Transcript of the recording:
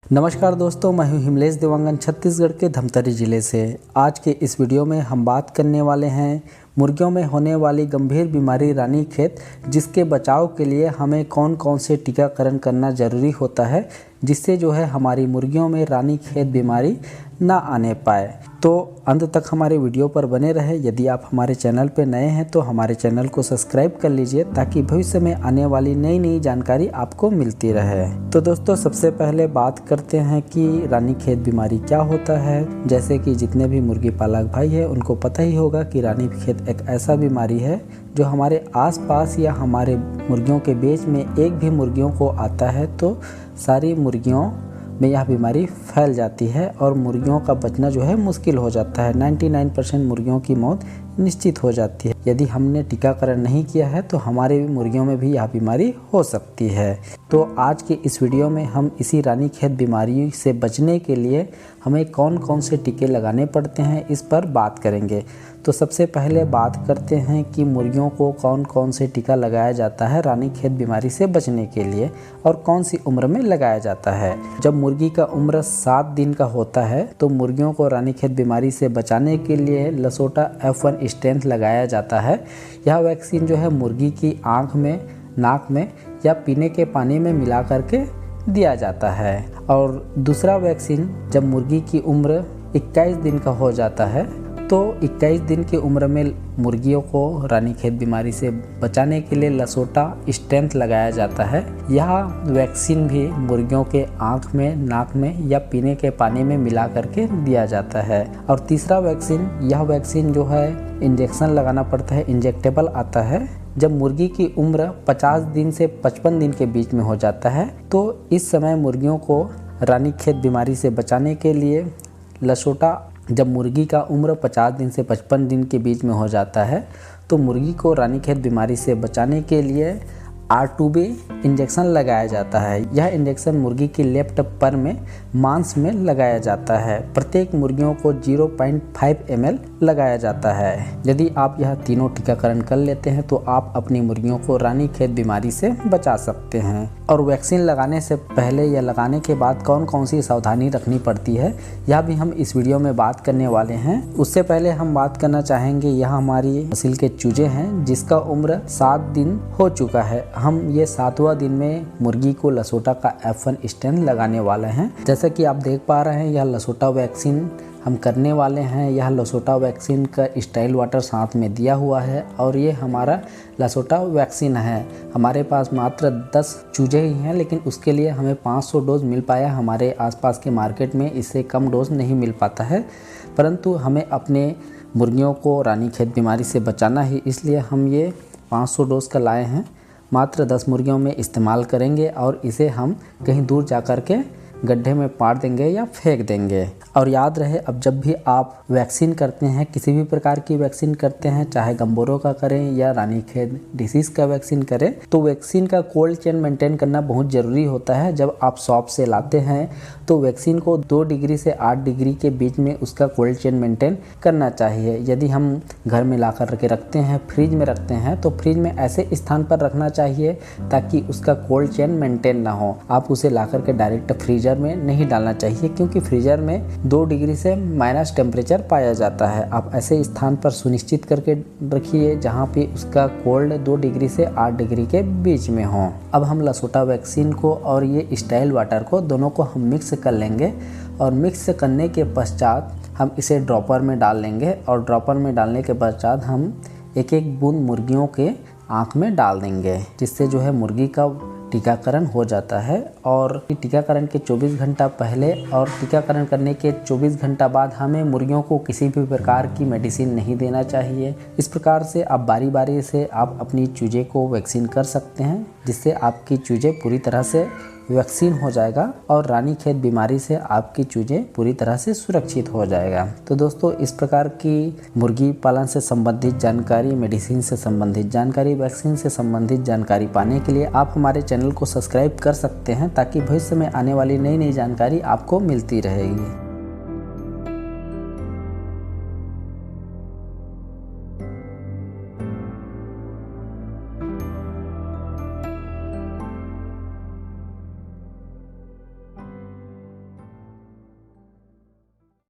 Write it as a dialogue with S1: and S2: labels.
S1: नमस्कार दोस्तों, मैं हूं हिमलेश देवांगन छत्तीसगढ़ के धमतरी ज़िले से। आज के इस वीडियो में हम बात करने वाले हैं मुर्गियों में होने वाली गंभीर बीमारी रानीखेत, जिसके बचाव के लिए हमें कौन कौन से टीकाकरण करना ज़रूरी होता है, जिससे हमारी मुर्गियों में रानीखेत बीमारी ना आने पाए। तो अंत तक हमारे वीडियो पर बने रहे। यदि आप हमारे चैनल पर नए हैं तो हमारे चैनल को सब्सक्राइब कर लीजिए, ताकि भविष्य में आने वाली नई जानकारी आपको मिलती रहे। तो दोस्तों, सबसे पहले बात करते हैं कि रानीखेत बीमारी क्या होता है। जैसे कि जितने भी मुर्गी पालक भाई हैं उनको पता ही होगा कि रानीखेत एक ऐसा बीमारी है जो हमारे आसपास या हमारे मुर्गियों के बीच में एक भी मुर्गियों को आता है तो सारी मुर्गियों में यह बीमारी फैल जाती है और मुर्गियों का बचना मुश्किल हो जाता है। 99% मुर्गियों की मौत निश्चित हो जाती है। यदि हमने टीकाकरण नहीं किया है तो हमारे मुर्गियों में भी यह बीमारी हो सकती है। तो आज के इस वीडियो में हम इसी रानीखेत बीमारी से बचने के लिए हमें कौन कौन से टीके लगाने पड़ते हैं, इस पर बात करेंगे। तो सबसे पहले बात करते हैं कि मुर्गियों को कौन कौन से टीका लगाया जाता है रानीखेत बीमारी से बचने के लिए और कौन सी उम्र में लगाया जाता है। जब मुर्गी का उम्र 7 दिन का होता है तो मुर्गियों को रानीखेत बीमारी से बचाने के लिए लसोटा F1 स्ट्रेंथ लगाया जाता है। यह वैक्सीन मुर्गी की आँख में, नाक में या पीने के पानी में मिला करके दिया जाता है। और दूसरा वैक्सीन जब मुर्गी की उम्र 21 दिन का हो जाता है तो 21 दिन की उम्र में मुर्गियों को रानीखेत बीमारी से बचाने के लिए लसोटा स्ट्रेंथ लगाया जाता है। यह वैक्सीन भी मुर्गियों के आँख में, नाक में या पीने के पानी में मिला करके दिया जाता है। और तीसरा वैक्सीन, यह वैक्सीन इंजेक्शन लगाना पड़ता है, इंजेक्टेबल आता है। जब मुर्गी की उम्र 50 दिन से 55 दिन के बीच में हो जाता है तो इस समय मुर्गियों को रानीखेत बीमारी से बचाने के लिए जब मुर्गी का उम्र 50 दिन से 55 दिन के बीच में हो जाता है तो मुर्गी को रानीखेत बीमारी से बचाने के लिए R2B इंजेक्शन लगाया जाता है। यह इंजेक्शन मुर्गी की लेफ्ट पर में मांस में लगाया जाता है। प्रत्येक मुर्गियों को 0.5 ml लगाया जाता है। यदि आप यह तीनों टीकाकरण कर लेते हैं तो आप अपनी मुर्गियों को रानीखेत बीमारी से बचा सकते हैं। और वैक्सीन लगाने से पहले या लगाने के बाद कौन कौन सी सावधानी रखनी पड़ती है, यह भी हम इस वीडियो में बात करने वाले हैं। उससे पहले हम बात करना चाहेंगे, यह हमारी नस्ल के चूजे हैं जिसका उम्र 7 दिन हो चुका है। हम ये 7वां दिन में मुर्गी को लसोटा का F1 स्ट्रेंथ लगाने वाले हैं। जैसा कि आप देख पा रहे हैं, यह लसोटा वैक्सीन हम करने वाले हैं। यह लसोटा वैक्सीन का स्टाइल वाटर साथ में दिया हुआ है और ये हमारा लसोटा वैक्सीन है। हमारे पास मात्र 10 चूजे ही हैं, लेकिन उसके लिए हमें 500 डोज मिल पाया। हमारे आसपास के मार्केट में इससे कम डोज नहीं मिल पाता है, परंतु हमें अपने मुर्गियों को रानीखेत बीमारी से बचाना ही, इसलिए हम ये 500 डोज का लाए हैं। मात्र 10 मुर्गियों में इस्तेमाल करेंगे और इसे हम कहीं दूर जा कर के गड्ढे में पार देंगे या फेंक देंगे। और याद रहे, अब जब भी आप वैक्सीन करते हैं, किसी भी प्रकार की वैक्सीन करते हैं, चाहे गम्बोरो का करें या रानीखेत डिसीज़ का वैक्सीन करें, तो वैक्सीन का कोल्ड चेन मेंटेन करना बहुत ज़रूरी होता है। जब आप शॉप से लाते हैं तो वैक्सीन को 2 डिग्री से 8 डिग्री के बीच में उसका कोल्ड चेन मेंटेन करना चाहिए। यदि हम घर में ला कर के रखते हैं, फ्रिज में रखते हैं, तो फ्रिज में ऐसे स्थान पर रखना चाहिए ताकि उसका कोल्ड चेन मेंटेन ना हो। आप उसे ला कर के डायरेक्ट फ्रीजर में नहीं डालना चाहिए, क्योंकि फ्रीजर में 2 डिग्री से माइनस टेम्परेचर पाया जाता है। आप ऐसे स्थान पर सुनिश्चित करके रखिए जहाँ पे उसका कोल्ड 2 डिग्री से 8 डिग्री के बीच में हो। अब हम लसोटा वैक्सीन को और ये स्टाइल वाटर को दोनों को हम मिक्स कर लेंगे और मिक्स करने के पश्चात हम इसे ड्रॉपर में डाल लेंगे और ड्रॉपर में डालने के पश्चात हम एक एक बूंद मुर्गियों के आँख में डाल देंगे, जिससे मुर्गी का टीकाकरण हो जाता है। और टीकाकरण के 24 घंटा पहले और टीकाकरण करने के 24 घंटा बाद हमें मुर्गियों को किसी भी प्रकार की मेडिसिन नहीं देना चाहिए। इस प्रकार से आप बारी बारी से आप अपनी चूजे को वैक्सीन कर सकते हैं, जिससे आपकी चूजे पूरी तरह से वैक्सीन हो जाएगा और रानीखेत बीमारी से आपकी चूजे पूरी तरह से सुरक्षित हो जाएगा। तो दोस्तों, इस प्रकार की मुर्गी पालन से संबंधित जानकारी, मेडिसिन से संबंधित जानकारी, वैक्सीन से संबंधित जानकारी पाने के लिए आप हमारे चैनल को सब्सक्राइब कर सकते हैं, ताकि भविष्य में आने वाली नई जानकारी आपको मिलती रहेगी।